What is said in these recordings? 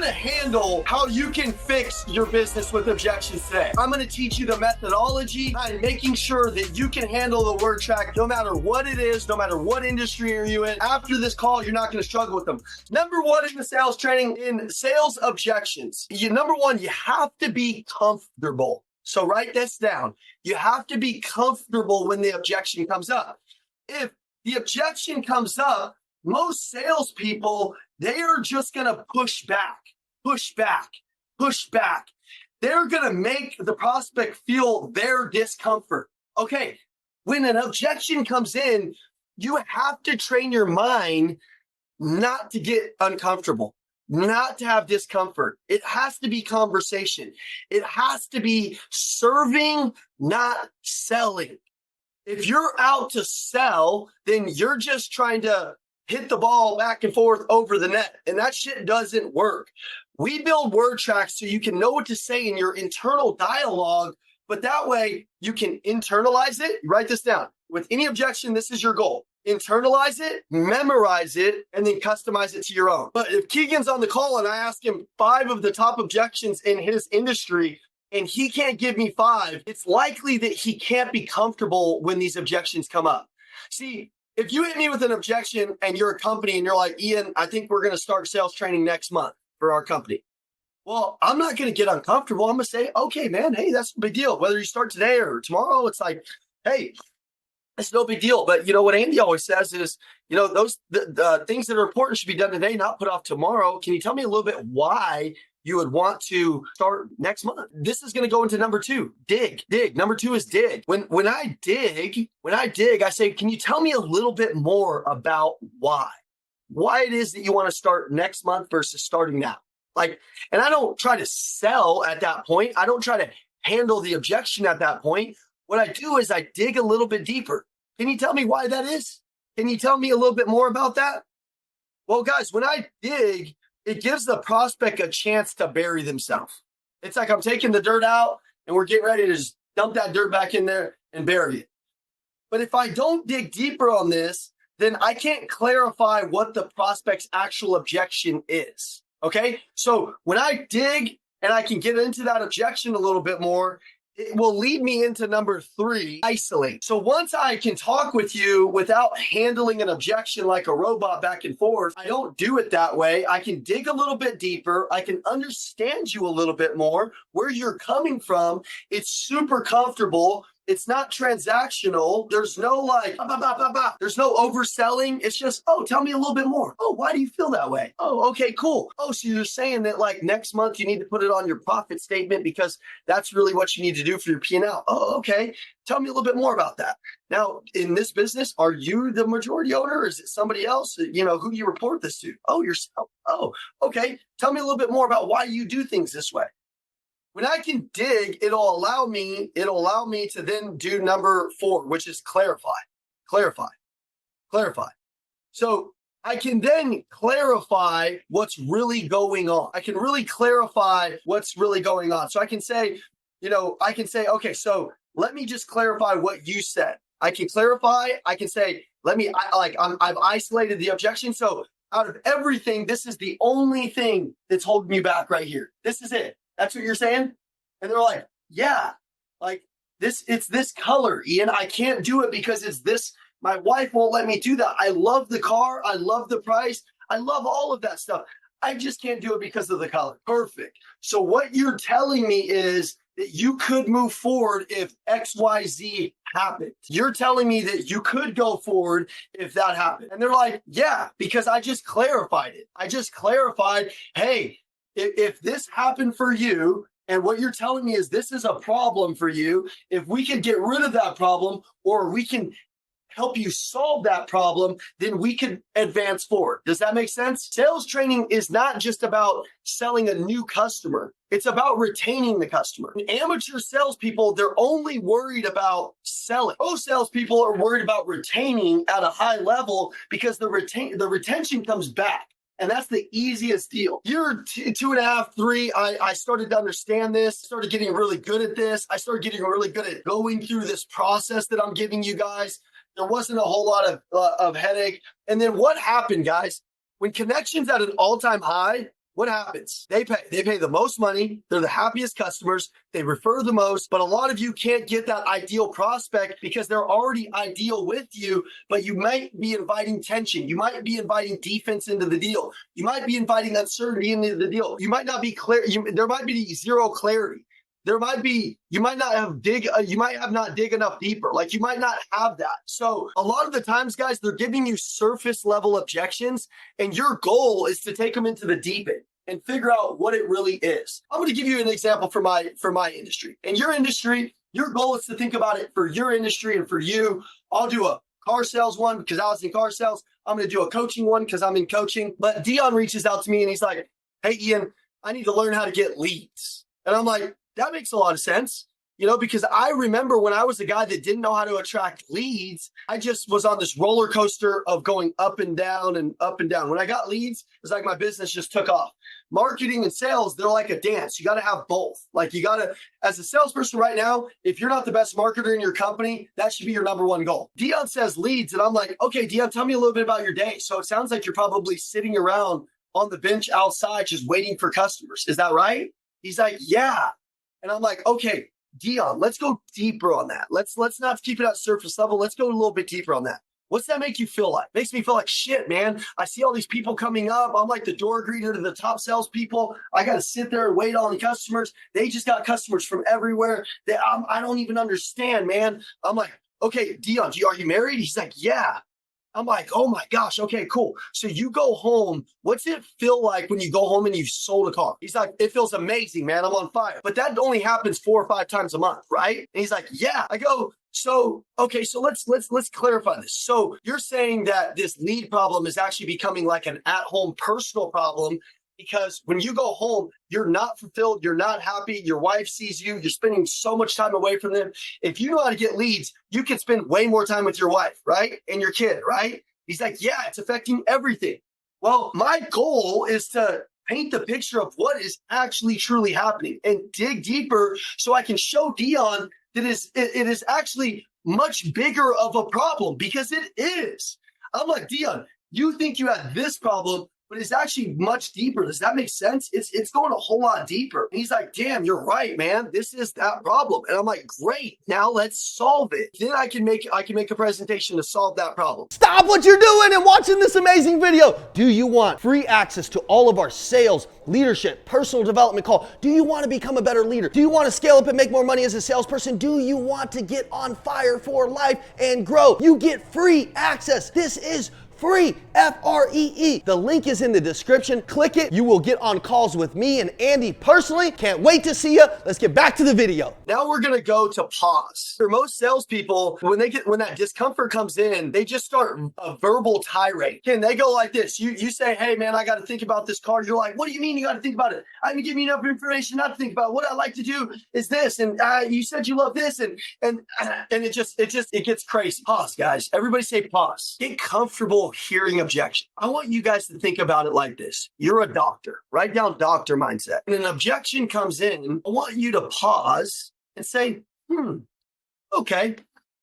gonna handle how you can fix your business with objections today. I'm gonna teach you the methodology on making sure that you can handle the word track no matter what it is, no matter what industry you're in. After this call, you're not gonna struggle with them. Number one in the sales training, in sales objections, number one, you have to be comfortable. So write this down. You have to be comfortable when the objection comes up. If the objection comes up, most salespeople, they are just going to push back, push back, push back. They're going to make the prospect feel their discomfort. Okay, when an objection comes in, you have to train your mind not to get uncomfortable, not to have discomfort. It has to be conversation. It has to be serving, not selling. If you're out to sell, then you're just trying to hit the ball back and forth over the net. And that shit doesn't work. We build word tracks so you can know what to say in your internal dialogue, but that way you can internalize it. Write this down. With any objection, this is your goal. Internalize it, memorize it, and then customize it to your own. But if Keegan's on the call and I ask him 5 of the top objections in his industry, and he can't give me 5, it's likely that he can't be comfortable when these objections come up. See, if you hit me with an objection and you're a company and you're like, Ian, I think we're going to start sales training next month for our company. Well, I'm not going to get uncomfortable. I'm going to say, okay, man, hey, that's a big deal. Whether you start today or tomorrow, it's like, hey, it's no big deal. But you know what Andy always says is, you know, those the things that are important should be done today, not put off tomorrow. Can you tell me a little bit why you would want to start next month? This is going to go into number 2, dig. Number 2 is dig. When I dig, I say, can you tell me a little bit more about why it is that you want to start next month versus starting now? Like, and I don't try to sell at that point. I don't try to handle the objection at that point. What I do is I dig a little bit deeper. Can you tell me why that is? Can you tell me a little bit more about that? Well, guys, when I dig, it gives the prospect a chance to bury themselves. It's like I'm taking the dirt out and we're getting ready to just dump that dirt back in there and bury it. But if I don't dig deeper on this, then I can't clarify what the prospect's actual objection is. Okay? So when I dig and I can get into that objection a little bit more, it will lead me into number 3, isolate. So once I can talk with you without handling an objection like a robot back and forth, I don't do it that way. I can dig a little bit deeper. I can understand you a little bit more, where you're coming from. It's super comfortable. It's not transactional. There's no like, there's no overselling. It's just, oh, tell me a little bit more. Oh, why do you feel that way? Oh, okay, cool. Oh, so you're saying that like next month you need to put it on your profit statement because that's really what you need to do for your P&L. Oh, okay. Tell me a little bit more about that. Now, in this business, are you the majority owner or is it somebody else? You know, who do you report this to? Oh, yourself. Oh, okay. Tell me a little bit more about why you do things this way. When I can dig, it'll allow me to then do number 4, which is clarify. So I can then clarify what's really going on. I can really clarify what's really going on. So I can say, okay, so let me just clarify what you said. I can clarify. I can say, I've isolated the objection. So out of everything, this is the only thing that's holding me back right here. This is it. That's what you're saying? And they're like, yeah, like this, it's this color, Ian. I can't do it because it's this. My wife won't let me do that. I love the car. I love the price. I love all of that stuff. I just can't do it because of the color. Perfect. So what you're telling me is that you could move forward if XYZ happened. You're telling me that you could go forward if that happened. And they're like, yeah, because I just clarified it. I just clarified, hey, if this happened for you, and what you're telling me is this is a problem for you, if we can get rid of that problem or we can help you solve that problem, then we can advance forward. Does that make sense? Sales training is not just about selling a new customer. It's about retaining the customer. Amateur salespeople, they're only worried about selling. Most salespeople are worried about retaining at a high level because the retention comes back. And that's the easiest deal. Year 2.5, 3, I started to understand this, started getting really good at this. I started getting really good at going through this process that I'm giving you guys. There wasn't a whole lot of headache. And then what happened, guys? When connection's at an all-time high, what happens? They pay the most money. They're the happiest customers. They refer the most, but a lot of you can't get that ideal prospect because they're already ideal with you, but you might be inviting tension. You might be inviting defense into the deal. You might be inviting uncertainty into the deal. You might not be clear. There might be zero clarity. You might not have dig enough deeper. Like you might not have that. So a lot of the times, guys, they're giving you surface level objections, and your goal is to take them into the deep end and figure out what it really is. I'm going to give you an example for my industry. In your industry, your goal is to think about it for your industry and for you. I'll do a car sales one because I was in car sales. I'm going to do a coaching one because I'm in coaching. But Dion reaches out to me and he's like, hey, Ian, I need to learn how to get leads. And I'm like, that makes a lot of sense, because I remember when I was a guy that didn't know how to attract leads, I just was on this roller coaster of going up and down and up and down. When I got leads, it's like my business just took off. Marketing and sales, they're like a dance. You got to have both. Like you got to, as a salesperson right now, if you're not the best marketer in your company, that should be your number one goal. Dion says leads, and I'm like, okay, Dion, tell me a little bit about your day. So it sounds like you're probably sitting around on the bench outside just waiting for customers. Is that right? He's like, yeah. And I'm like, okay, Dion, let's go deeper on that. Let's not keep it at surface level. Let's go a little bit deeper on that. What's that make you feel like? Makes me feel like shit, man. I see all these people coming up. I'm like the door greeter to the top salespeople. I got to sit there and wait on customers. They just got customers from everywhere. I don't even understand, man. I'm like, okay, Dion, are you married? He's like, yeah. I'm like, oh my gosh, okay, cool. So you go home. What's it feel like when you go home and you've sold a car? He's like, it feels amazing, man. I'm on fire. But that only happens 4 or 5 times a month, right? And he's like, yeah. I go, so let's clarify this. So you're saying that this lead problem is actually becoming like an at-home personal problem because when you go home, you're not fulfilled, you're not happy, your wife sees you, you're spending so much time away from them. If you know how to get leads, you can spend way more time with your wife, right? And your kid, right? He's like, yeah, it's affecting everything. Well, my goal is to paint the picture of what is actually truly happening and dig deeper so I can show Dion that it is actually much bigger of a problem because it is. I'm like, Dion, you think you have this problem, but it's actually much deeper. Does that make sense? It's going a whole lot deeper. And he's like, damn, you're right, man. This is that problem. And I'm like, great. Now let's solve it. Then I can make a presentation to solve that problem. Stop what you're doing and watching this amazing video. Do you want free access to all of our sales, leadership, personal development call? Do you want to become a better leader? Do you want to scale up and make more money as a salesperson? Do you want to get on fire for life and grow? You get free access. This is free, F-R-E-E. The link is in the description. Click it. You will get on calls with me and Andy personally. Can't wait to see you. Let's get back to the video. Now we're going to go to pause. For most salespeople, when that discomfort comes in, they just start a verbal tirade. And they go like this. You say, hey man, I got to think about this car. You're like, what do you mean you got to think about it? I haven't given you enough information not to think about it. What I like to do is this. And you said you love this. And it gets crazy. Pause, guys. Everybody say pause. Get comfortable hearing objection. I want you guys to think about it like this. You're a doctor. Write down doctor mindset. When an objection comes in, I want you to pause and say, okay,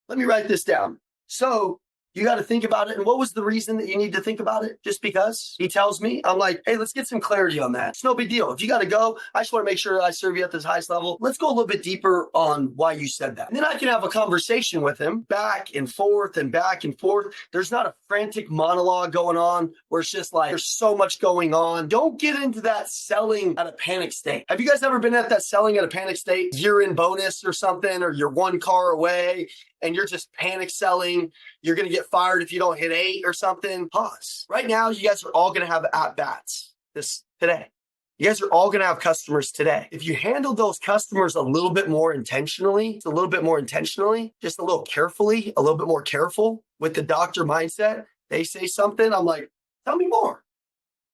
let me write this down. So you got to think about it. And what was the reason that you need to think about it? Just because he tells me? I'm like, hey, let's get some clarity on that. It's no big deal. If you got to go, I just want to make sure that I serve you at this highest level. Let's go a little bit deeper on why you said that. And then I can have a conversation with him back and forth and back and forth. There's not a frantic monologue going on where it's just like, there's so much going on. Don't get into that selling at a panic state. Have you guys ever been at that selling at a panic state? You're in bonus or something, or you're one car away and you're just panic selling. You're going to get fired if you don't hit 8 or something. Pause. Right now, you guys are all going to have at-bats today. You guys are all going to have customers today. If you handle those customers a little bit more intentionally, just a little carefully, a little bit more careful with the doctor mindset, they say something, I'm like, tell me more.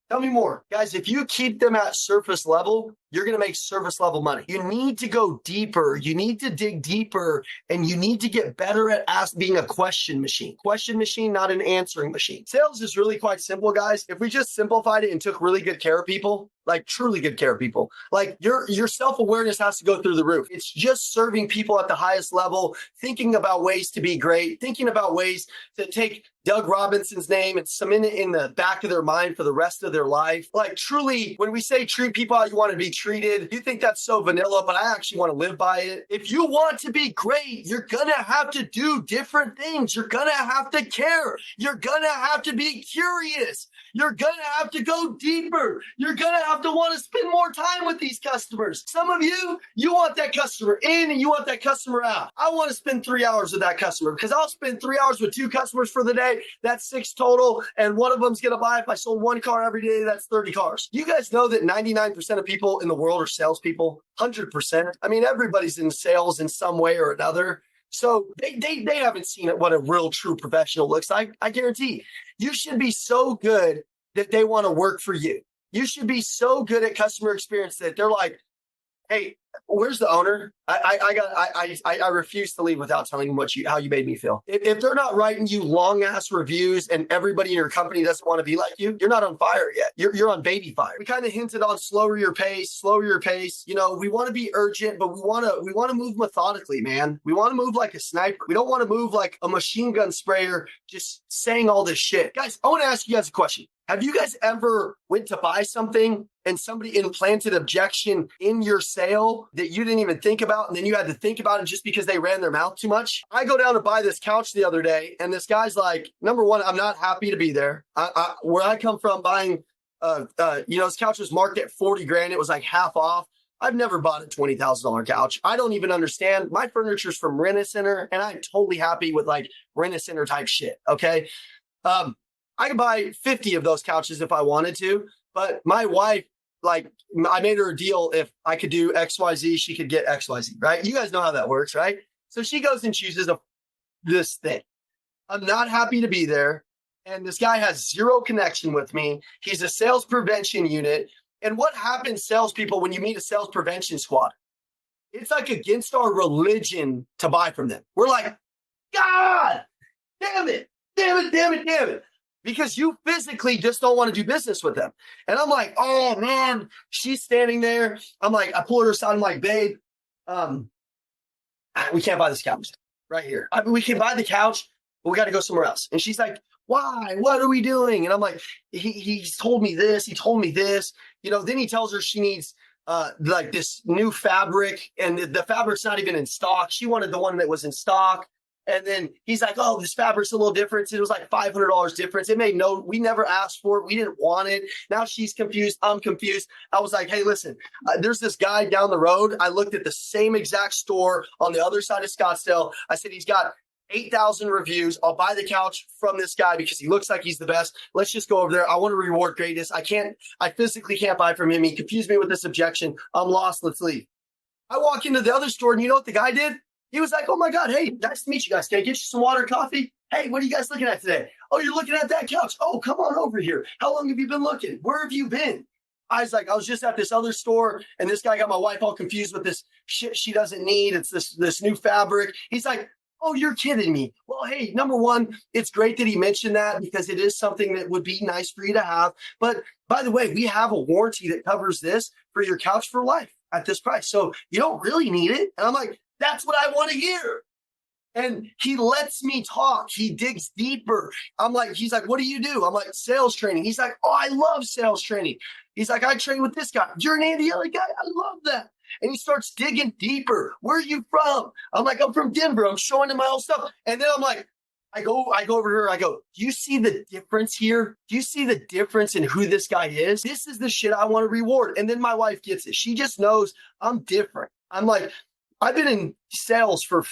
Tell me more. Guys, if you keep them at surface level, you're going to make surface level money. You need to go deeper. You need to dig deeper, and you need to get better at being a question machine. Question machine, not an answering machine. Sales is really quite simple, guys. If we just simplified it and took really good care of people, like truly good care of people. Like your self-awareness has to go through the roof. It's just serving people at the highest level, thinking about ways to be great, thinking about ways to take Doug Robinson's name and cement it in the back of their mind for the rest of their life. Like truly, when we say treat people how you want to be treated, you think that's so vanilla, but I actually want to live by it. If you want to be great, you're going to have to do different things. You're going to have to care. You're going to have to be curious. You're going to have to go deeper. You're going to have to want to spend more time with these customers. Some of you want that customer in and you want that customer out. I want to spend 3 hours with that customer because I'll spend 3 hours with 2 customers for the day. That's 6 total. And one of them's going to buy, if I sold 1 car every day, that's 30 cars. You guys know that 99% of people in the world are salespeople? 100%. I mean, everybody's in sales in some way or another. So they haven't seen what a real true professional looks like. I guarantee you should be so good that they want to work for you. You should be so good at customer experience that they're like, hey, where's the owner? I refuse to leave without telling them how you made me feel. If they're not writing you long ass reviews and everybody in your company doesn't want to be like you, you're not on fire yet. You're on baby fire. We kind of hinted on slower your pace. You know, we want to be urgent, but we want to move methodically, man. We want to move like a sniper. We don't want to move like a machine gun sprayer, just saying all this shit. Guys, I want to ask you guys a question. Have you guys ever went to buy something and somebody implanted objection in your sale that you didn't even think about, and then you had to think about it just because they ran their mouth too much? I go down to buy this couch the other day, and this guy's like, number one, I'm not happy to be there. Where I come from buying, this couch was marked at 40 grand. It was like half off. I've never bought a $20,000 couch. I don't even understand. My furniture's from Rent-A-Center, and I'm totally happy with like Rent-A-Center type shit, okay? I could buy 50 of those couches if I wanted to, but my wife, like, I made her a deal. If I could do XYZ, she could get XYZ, right? You guys know how that works, right? So she goes and chooses this thing. I'm not happy to be there. And this guy has zero connection with me. He's a sales prevention unit. And what happens, salespeople, when you meet a sales prevention squad? It's like against our religion to buy from them. We're like, God, damn it. Because you physically just don't want to do business with them. And I'm like, oh man, she's standing there. I'm like, I pull her aside. I'm like, babe, we can't buy this couch right here. I mean, we can buy the couch, but we got to go somewhere else. And she's like, why? What are we doing? And I'm like, he's told me this. He told me this. You know, then he tells her she needs like this new fabric, and the fabric's not even in stock. She wanted the one that was in stock. And then he's like, oh, this fabric's a little different. It was like $500 difference. We never asked for it. We didn't want it. Now she's confused. I'm confused. I was like, hey, listen, there's this guy down the road. I looked at the same exact store on the other side of Scottsdale. I said, he's got 8,000 reviews. I'll buy the couch from this guy because he looks like he's the best. Let's just go over there. I want to reward greatness. I physically can't buy from him. He confused me with this objection. I'm lost. Let's leave. I walk into the other store, and you know what the guy did? He was like, oh my God, hey, nice to meet you guys. Can I get you some water, coffee? Hey, what are you guys looking at today? Oh, you're looking at that couch. Oh, come on over here. How long have you been looking? Where have you been? I was like, I was just at this other store, and this guy got my wife all confused with this shit she doesn't need. It's this new fabric. He's like, oh, you're kidding me. Well, hey, number one, it's great that he mentioned that because it is something that would be nice for you to have. But by the way, we have a warranty that covers this for your couch for life at this price. So you don't really need it. And I'm like, that's what I want to hear. And he lets me talk. He digs deeper. He's like, what do you do? I'm like, sales training. He's like, oh, I love sales training. He's like, I train with this guy. You're an Indiana guy. I love that. And he starts digging deeper. Where are you from? I'm like, I'm from Denver. I'm showing him my old stuff. And then I'm like, I go over here. I go, do you see the difference here? Do you see the difference in who this guy is? This is the shit I want to reward. And then my wife gets it. She just knows I'm different. I'm like, I've been in sales for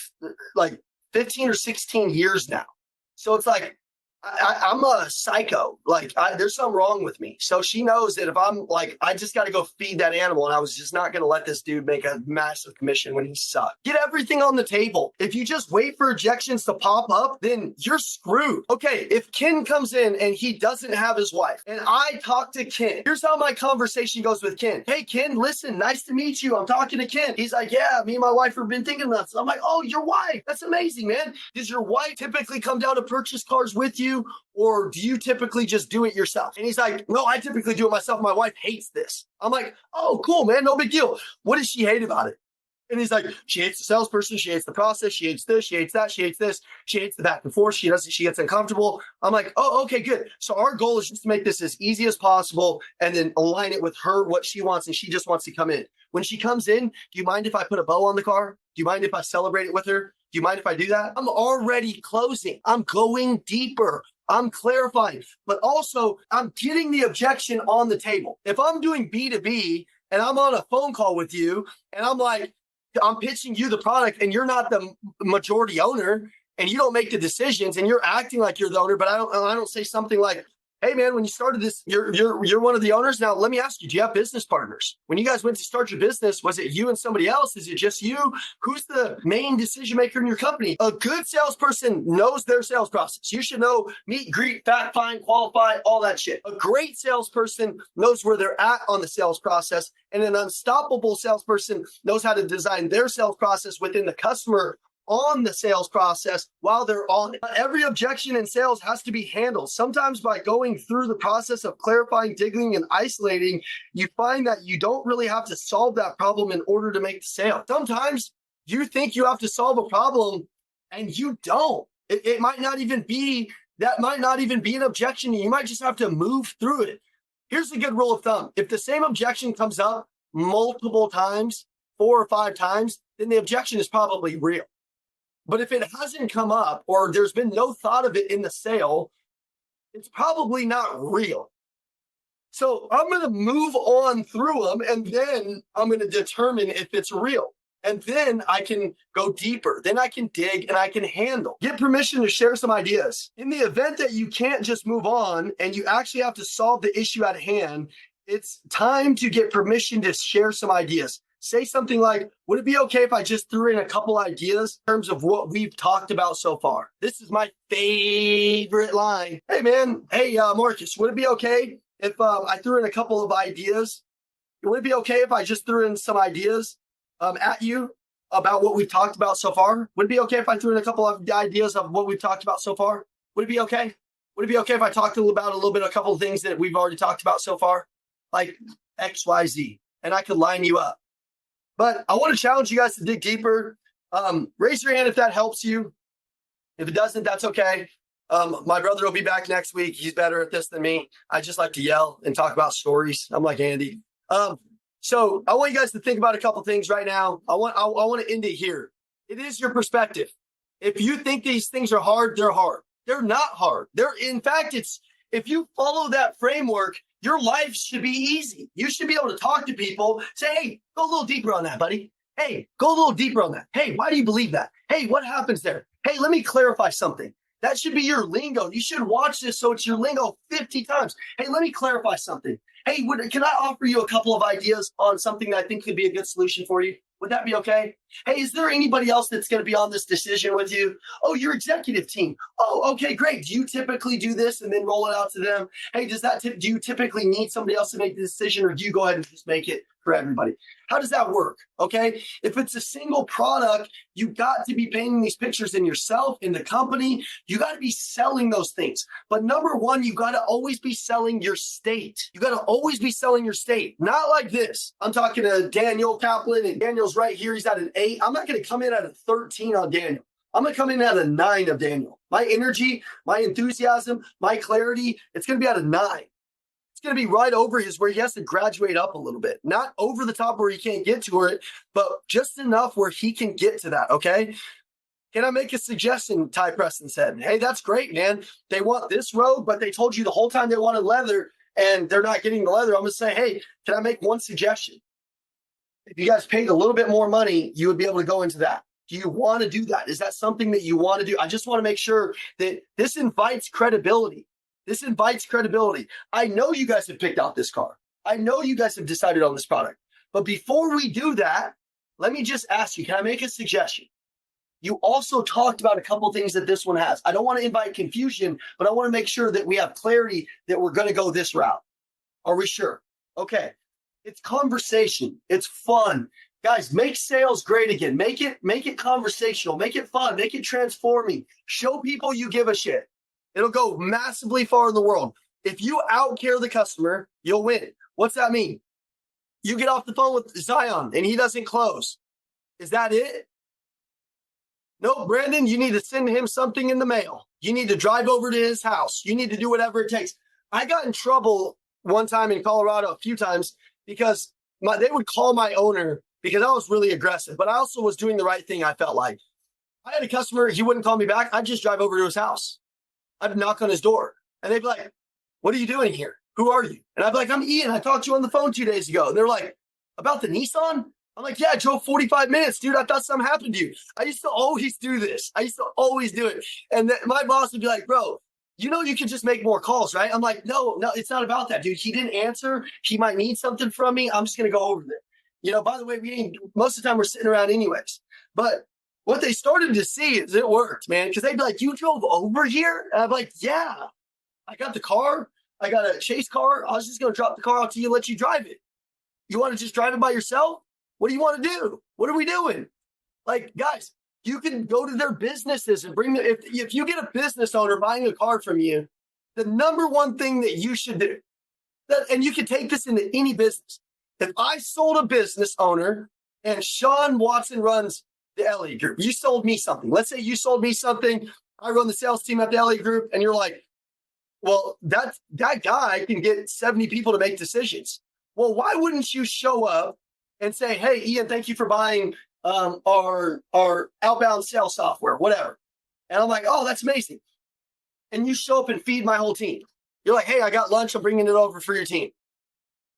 like 15 or 16 years now. So it's like, I'm a psycho. There's something wrong with me. So she knows that if I'm like, I just got to go feed that animal. And I was just not going to let this dude make a massive commission when he sucked. Get everything on the table. If you just wait for objections to pop up, then you're screwed. Okay, if Ken comes in and he doesn't have his wife and I talk to Ken, here's how my conversation goes with Ken. Hey, Ken, listen, nice to meet you. I'm talking to Ken. He's like, yeah, me and my wife have been thinking about this. I'm like, oh, your wife. That's amazing, man. Does your wife typically come down to purchase cars with you? you, or do you typically just do it yourself? And he's like, no, I typically do it myself. My wife hates this. I'm like, oh, cool, man. No big deal. What does she hate about it? And he's like, she hates the salesperson. She hates the process. She hates this. She hates that. She hates this. She hates the back and forth. She gets uncomfortable. I'm like, oh, okay, good. So our goal is just to make this as easy as possible and then align it with her, what she wants. And she just wants to come in. When she comes in, do you mind if I put a bow on the car? Do you mind if I celebrate it with her? Do you mind if I do that? I'm already closing. I'm going deeper. I'm clarifying, but also I'm getting the objection on the table. If I'm doing B2B and I'm on a phone call with you and I'm like, I'm pitching you the product and you're not the majority owner and you don't make the decisions and you're acting like you're the owner, but I don't say something like, hey man, when you started this, you're one of the owners. Now let me ask you, do you have business partners? When you guys went to start your business, was it you and somebody else? Is it just you? Who's the main decision maker in your company? A good salesperson knows their sales process. You should know meet, greet, fact find, qualify, all that shit. A great salesperson knows where they're at on the sales process, and an unstoppable salesperson knows how to design their sales process within the customer on the sales process while they're on it. Every objection in sales has to be handled. Sometimes by going through the process of clarifying, digging, and isolating, you find that you don't really have to solve that problem in order to make the sale. Sometimes you think you have to solve a problem and you don't. It might not even be, that might not even be an objection. You might just have to move through it. Here's a good rule of thumb. If the same objection comes up multiple times, 4 or 5 times, then the objection is probably real. But if it hasn't come up or there's been no thought of it in the sale, it's probably not real. So I'm going to move on through them and then I'm going to determine if it's real. And then I can go deeper. Then I can dig and I can handle. Get permission to share some ideas. In the event that you can't just move on and you actually have to solve the issue at hand, it's time to get permission to share some ideas. Say something like, would it be okay if I just threw in a couple ideas in terms of what we've talked about so far? This is my favorite line. Hey, man. Hey, Marcus, would it be okay if I threw in a couple of ideas? Would it be okay if I just threw in some ideas at you about what we've talked about so far? Would it be okay if I threw in a couple of ideas of what we've talked about so far? Would it be okay? Would it be okay if I talked about a little bit, a couple of things that we've already talked about so far? Like X, Y, Z. And I could line you up. But I want to challenge you guys to dig deeper. Raise your hand if that helps you. If it doesn't, that's okay. My brother will be back next week. He's better at this than me. I just like to yell and talk about stories. I'm like Andy. So I want you guys to think about a couple things right now. I want to end it here. It is your perspective. If you think these things are hard, they're hard. They're not hard. In fact, if you follow that framework, your life should be easy. You should be able to talk to people, say, hey, go a little deeper on that, buddy. Hey, go a little deeper on that. Hey, why do you believe that? Hey, what happens there? Hey, let me clarify something. That should be your lingo. You should watch this so it's your lingo 50 times. Hey, let me clarify something. Hey, can I offer you a couple of ideas on something that I think could be a good solution for you? Would that be okay? Hey, is there anybody else that's going to be on this decision with you? Oh, your executive team. Oh, okay, great. Do you typically do this and then roll it out to them? Hey, do you typically need somebody else to make the decision, or do you go ahead and just make it for everybody? How does that work? Okay. If it's a single product, you got to be painting these pictures in yourself, in the company. You got to be selling those things. But number one, you got to always be selling your state. You got to always be selling your state. Not like this. I'm talking to Daniel Kaplan, and Daniel's right here. He's at an 8. I'm not going to come in at a 13 on Daniel. I'm going to come in at a 9 of Daniel. My energy, my enthusiasm, my clarity, it's going to be at a 9. It's going to be right over where he has to graduate up a little bit. Not over the top where he can't get to it, but just enough where he can get to that, okay? Can I make a suggestion? Ty Preston said, hey, that's great, man. They want this road, but they told you the whole time they wanted leather and they're not getting the leather. I'm going to say, hey, can I make one suggestion? If you guys paid a little bit more money, you would be able to go into that. Do you want to do that? Is that something that you want to do? I just want to make sure that this invites credibility. This invites credibility. I know you guys have picked out this car. I know you guys have decided on this product. But before we do that, let me just ask you, can I make a suggestion? You also talked about a couple things that this one has. I don't want to invite confusion, but I want to make sure that we have clarity that we're going to go this route. Are we sure? Okay. It's conversation. It's fun. Guys, make sales great again. Make it conversational. Make it fun. Make it transforming. Show people you give a shit. It'll go massively far in the world. If you outcare the customer, you'll win. What's that mean? You get off the phone with Zion and he doesn't close. Is that it? No, Brandon, you need to send him something in the mail. You need to drive over to his house. You need to do whatever it takes. I got in trouble one time in Colorado, a few times, because they would call my owner because I was really aggressive, but I also was doing the right thing, I felt like. I had a customer, he wouldn't call me back. I'd just drive over to his house. I'd knock on his door and they'd be like, what are you doing here? Who are you? And I'd be like, I'm Ian. I talked to you on the phone 2 days ago. And they're like, about the Nissan? I'm like, yeah, I drove 45 minutes, dude. I thought something happened to you. I used to always do this. I used to always do it. And my boss would be like, bro, you know, you can just make more calls, right? I'm like, no, it's not about that, dude. He didn't answer. He might need something from me. I'm just going to go over there. You know, by the way, most of the time we're sitting around anyways. But what they started to see is it worked, man. Because they'd be like, you drove over here? And I'm like, yeah, I got the car. I got a chase car. I was just going to drop the car off to you and let you drive it. You want to just drive it by yourself? What do you want to do? What are we doing? Like, guys, you can go to their businesses and bring them. If you get a business owner buying a car from you, the number one thing that you should do, and you can take this into any business. If I sold a business owner and Sean Watson runs the Elliott Group, you sold me something. Let's say you sold me something. I run the sales team at the Elliott Group, and you're like, well, that guy can get 70 people to make decisions. Well, why wouldn't you show up and say, hey, Ian, thank you for buying our outbound sales software, whatever. And I'm like, oh, that's amazing. And you show up and feed my whole team. You're like, hey, I got lunch. I'm bringing it over for your team.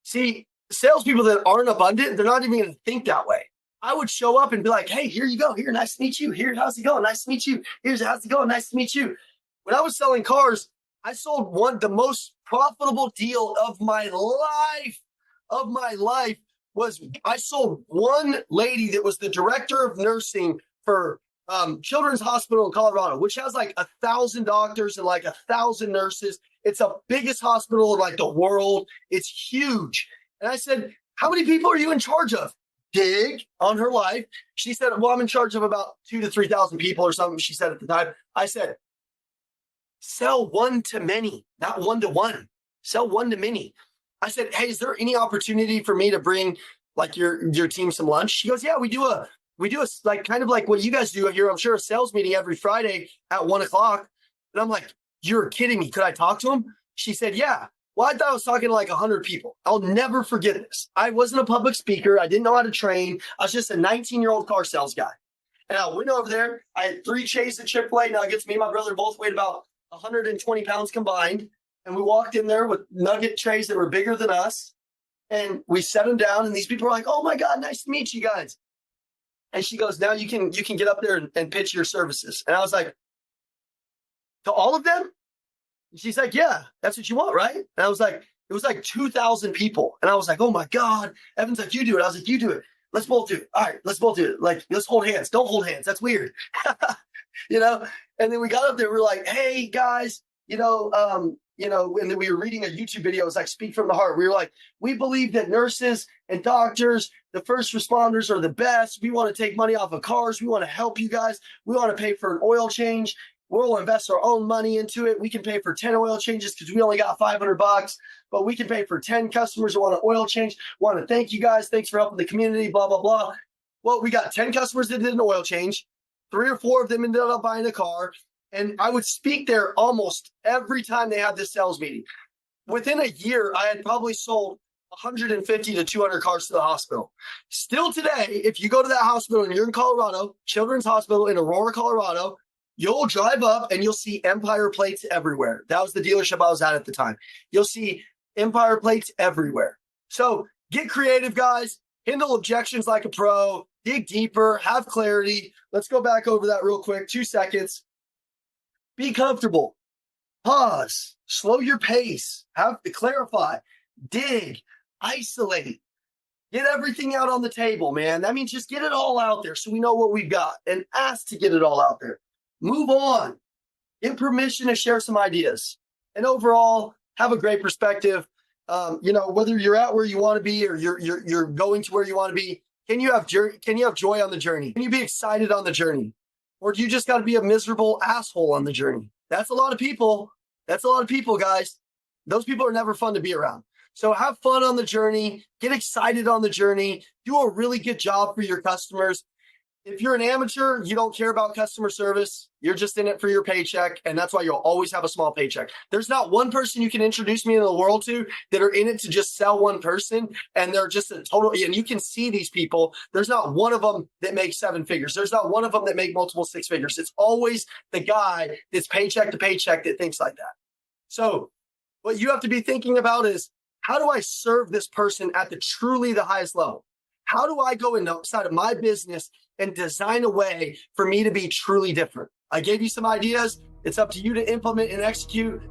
See, salespeople that aren't abundant, they're not even going to think that way. I would show up and be like, hey, here you go. Here, nice to meet you. Here, how's it going? Nice to meet you. Here's how's it going? Nice to meet you. When I was selling cars, I sold the most profitable deal of my life. Was I sold one lady that was the director of nursing for Children's Hospital in Colorado, which has like 1,000 doctors and like 1,000 nurses. It's the biggest hospital in like the world. It's huge. And I said, how many people are you in charge of? Dig on her life. She said, well, I'm in charge of about 2,000 to 3,000 people or something. She said at the time. I said, sell one to many, not one to one. Sell one to many. I said, hey, is there any opportunity for me to bring like your team some lunch? She goes, yeah, we do a like kind of like what you guys do here. I'm sure a sales meeting every Friday at 1:00. And I'm like, you're kidding me. Could I talk to him? She said, yeah. Well, I thought I was talking to like 100 people. I'll never forget this. I wasn't a public speaker. I didn't know how to train. I was just a 19-year-old car sales guy. And I went over there. I had 3 Chase at Chick-fil-A nuggets. Me and my brother both weighed about 120 pounds combined. And we walked in there with nugget trays that were bigger than us. And we set them down. And these people were like, oh, my God, nice to meet you guys. And she goes, now you can get up there and pitch your services. And I was like, to all of them? And she's like, yeah, that's what you want, right? And I was like, it was like 2,000 people. And I was like, oh, my God. Evan's like, you do it. I was like, you do it. Let's both do it. All right, let's both do it. Like, let's hold hands. Don't hold hands. That's weird. You know? And then we got up there. We were like, hey, guys, and then we were reading a YouTube video. It was like, speak from the heart. We were like, we believe that nurses and doctors, the first responders are the best. We want to take money off of cars. We want to help you guys. We want to pay for an oil change. We'll invest our own money into it. We can pay for 10 oil changes because we only got $500, but we can pay for 10 customers who want an oil change. Want to thank you guys. Thanks for helping the community, blah, blah, blah. Well, we got 10 customers that did an oil change. 3 or 4 of them ended up buying a car. And I would speak there almost every time they had this sales meeting. Within a year, I had probably sold 150 to 200 cars to the hospital. Still today, if you go to that hospital and you're in Colorado, Children's Hospital in Aurora, Colorado, you'll drive up and you'll see Empire plates everywhere. That was the dealership I was at the time. You'll see Empire plates everywhere. So get creative, guys. Handle objections like a pro. Dig deeper. Have clarity. Let's go back over that real quick. 2 seconds. Be comfortable. Pause. Slow your pace. Have to clarify. Dig. Isolate. Get everything out on the table, man. That means just get it all out there so we know what we've got and ask to get it all out there. Move on. Get permission to share some ideas. And overall, have a great perspective. Whether you're at where you want to be or you're going to where you want to be, can you have joy on the journey? Can you be excited on the journey? Or do you just got to be a miserable asshole on the journey? That's a lot of people. That's a lot of people, guys. Those people are never fun to be around. So have fun on the journey, get excited on the journey, do a really good job for your customers. If you're an amateur, you don't care about customer service. You're just in it for your paycheck. And that's why you'll always have a small paycheck. There's not one person you can introduce me in the world to that are in it to just sell one person. And they're just a total, and you can see these people. There's not one of them that makes 7 figures. There's not one of them that make multiple 6 figures. It's always the guy that's paycheck to paycheck that thinks like that. So what you have to be thinking about is, how do I serve this person at truly the highest level? How do I go inside of my business and design a way for me to be truly different? I gave you some ideas. It's up to you to implement and execute.